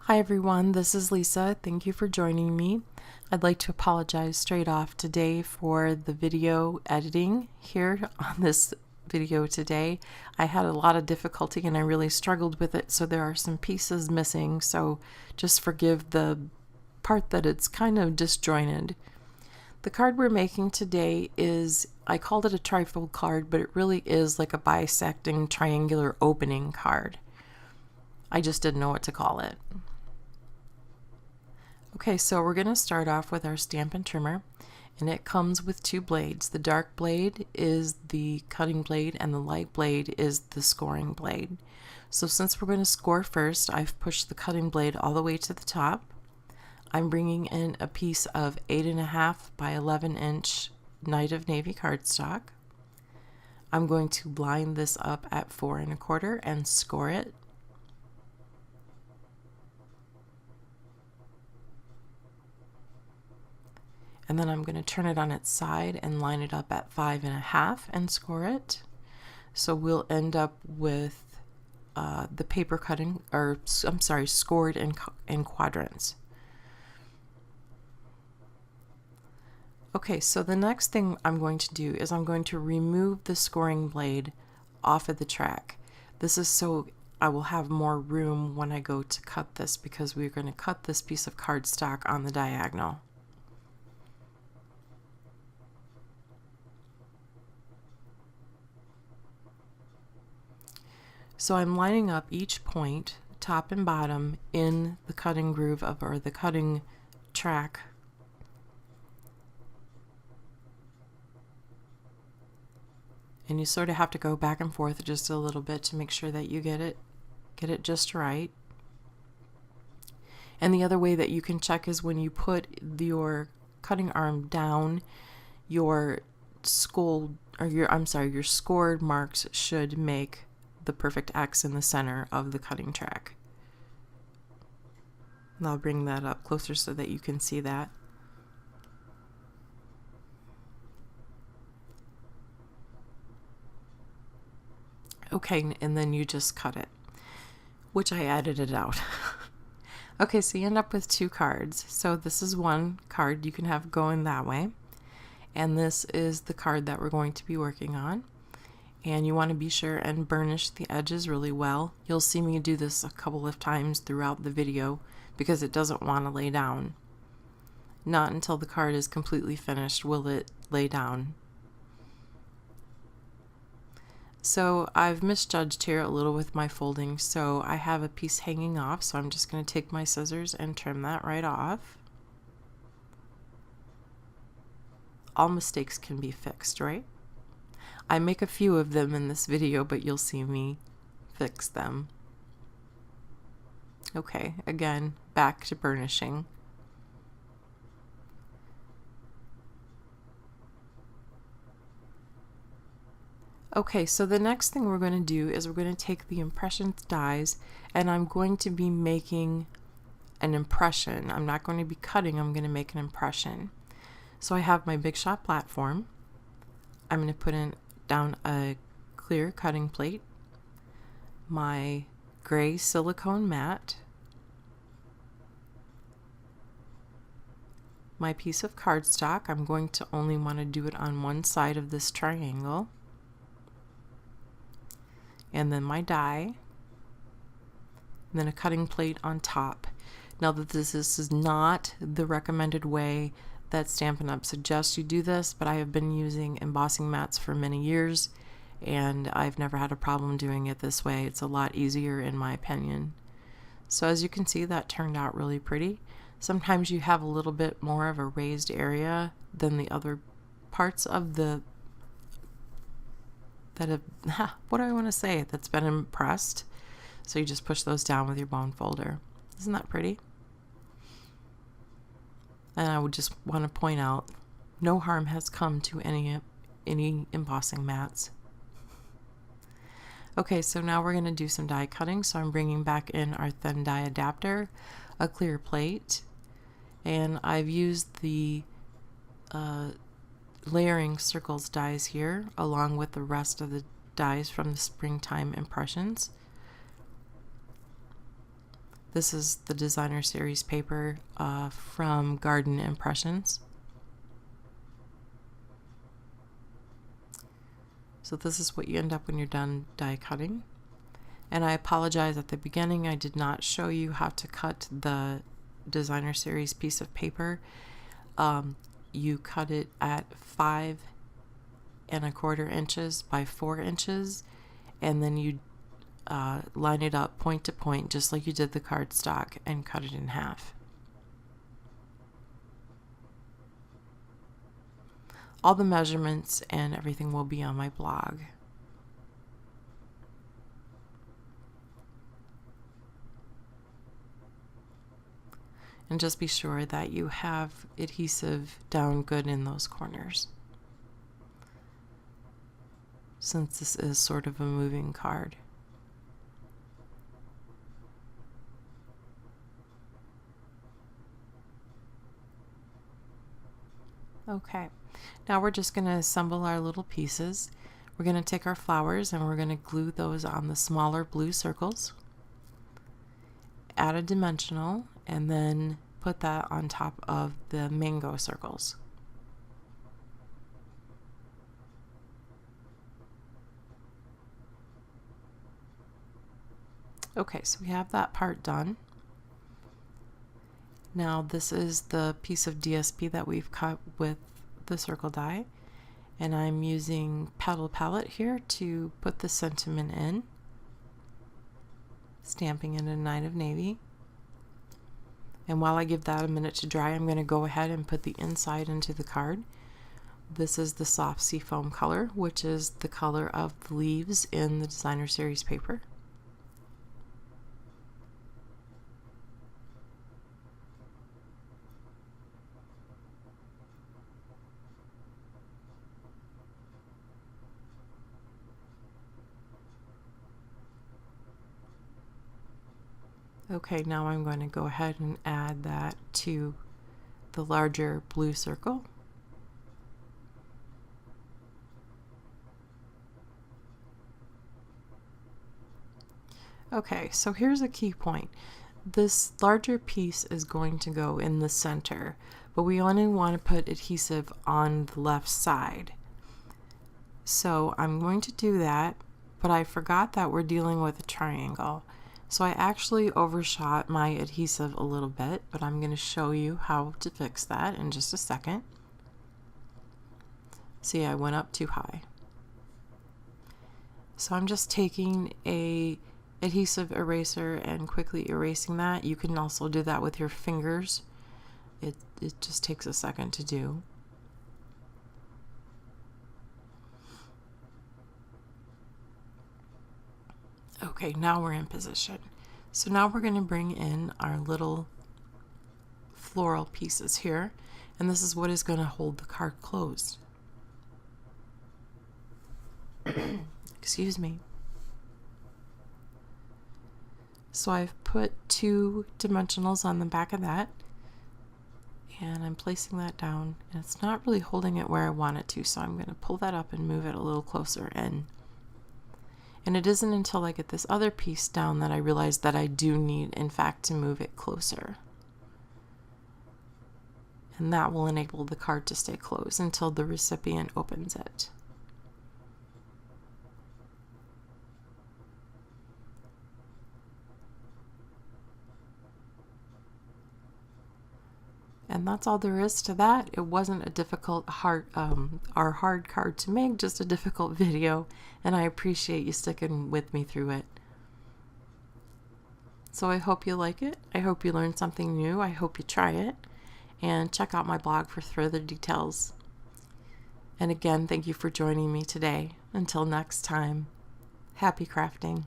Hi everyone, this is Lisa. Thank you for joining me. I'd like to apologize straight off today for the video editing here on this video today. I had a lot of difficulty and I really struggled with it, so there are some pieces missing, so just forgive the part that it's kind of disjointed. The card we're making today is, I called it a trifold card, but it really is like a bisecting triangular opening card. I just didn't know what to call it. Okay, so we're going to start off with our Stampin' Trimmer, and it comes with two blades. The dark blade is the cutting blade and the light blade is the scoring blade. So since we're going to score first, I've pushed the cutting blade all the way to the top. I'm bringing in a piece of 8.5 by 11 inch Night of Navy cardstock. I'm going to line this up at 4 1/4 and score it. And then I'm going to turn it on its side and line it up at 5 1/2 and score it. So we'll end up with the paper cutting, or I'm sorry, scored in quadrants. Okay, so the next thing I'm going to do is I'm going to remove the scoring blade off of the track. This is so I will have more room when I go to cut this, because we're going to cut this piece of cardstock on the diagonal. So I'm lining up each point, top and bottom, in the cutting groove of, or the cutting track. And you sort of have to go back and forth just a little bit to make sure that you get it just right. And the other way that you can check is when you put your cutting arm down, your scored marks should make the perfect X in the center of the cutting track. And I'll bring that up closer so that you can see that. Okay, and then you just cut it, which I edited out. Okay, so you end up with two cards. So this is one card you can have going that way, and this is the card that we're going to be working on. And you want to be sure and burnish the edges really well. You'll see me do this a couple of times throughout the video because it doesn't want to lay down. Not until the card is completely finished will it lay down. So I've misjudged here a little with my folding, so I have a piece hanging off, so I'm just going to take my scissors and trim that right off. All mistakes can be fixed, right? I make a few of them in this video, but you'll see me fix them. Okay, again, back to burnishing. Okay, so the next thing we're going to do is we're going to take the impression dies, and I'm going to be making an impression. I'm not going to be cutting, I'm going to make an impression. So I have my Big Shot platform. I'm going to put down a clear cutting plate, my gray silicone mat, my piece of cardstock. I'm going to only want to do it on one side of this triangle, and then my die, and then a cutting plate on top. Now that this is not the recommended way that Stampin' Up! Suggests you do this, but I have been using embossing mats for many years and I've never had a problem doing it this way. It's a lot easier in my opinion. So as you can see, that turned out really pretty. Sometimes you have a little bit more of a raised area than the other parts of the what do I want to say, that's been impressed. So you just push those down with your bone folder. Isn't that pretty? And I would just want to point out, no harm has come to any embossing mats. Okay, so now we're going to do some die cutting. So I'm bringing back in our thin die adapter, a clear plate, and I've used the layering circles dies here along with the rest of the dies from the Springtime Impressions. This is the designer series paper from Garden Impressions. So this is what you end up when you're done die cutting. And I apologize, at the beginning I did not show you how to cut the designer series piece of paper. You cut it at 5 1/4 inches by 4 inches, and then you line it up point to point just like you did the cardstock and cut it in half. All the measurements and everything will be on my blog. And just be sure that you have adhesive down good in those corners, since this is sort of a moving card. Okay, now we're just going to assemble our little pieces. We're going to take our flowers and we're going to glue those on the smaller blue circles, add a dimensional, and then put that on top of the mango circles. Okay, so we have that part done. Now this is the piece of DSP that we've cut with the circle die, and I'm using Petal Palette here to put the sentiment in, stamping in a Night of Navy. And while I give that a minute to dry, I'm going to go ahead and put the inside into the card. This is the soft seafoam color, which is the color of the leaves in the designer series paper. Okay, now I'm going to go ahead and add that to the larger blue circle. Okay, so here's a key point. This larger piece is going to go in the center, but we only want to put adhesive on the left side. So I'm going to do that, but I forgot that we're dealing with a triangle. So I actually overshot my adhesive a little bit, but I'm going to show you how to fix that in just a second. See, I went up too high. So I'm just taking a adhesive eraser and quickly erasing that. You can also do that with your fingers. It just takes a second to do. Okay, now we're in position. So now we're going to bring in our little floral pieces here, and this is what is going to hold the card closed. Excuse me. So I've put 2 dimensionals on the back of that, and I'm placing that down, and it's not really holding it where I want it to, so I'm going to pull that up and move it a little closer in. And it isn't until I get this other piece down that I realize that I do need, in fact, to move it closer. And that will enable the card to stay closed until the recipient opens it. And that's all there is to that. It wasn't a difficult hard card to make, just a difficult video, and I appreciate you sticking with me through it. So I hope you like it. I hope you learned something new. I hope you try it, and check out my blog for further details. And again, thank you for joining me today. Until next time, happy crafting.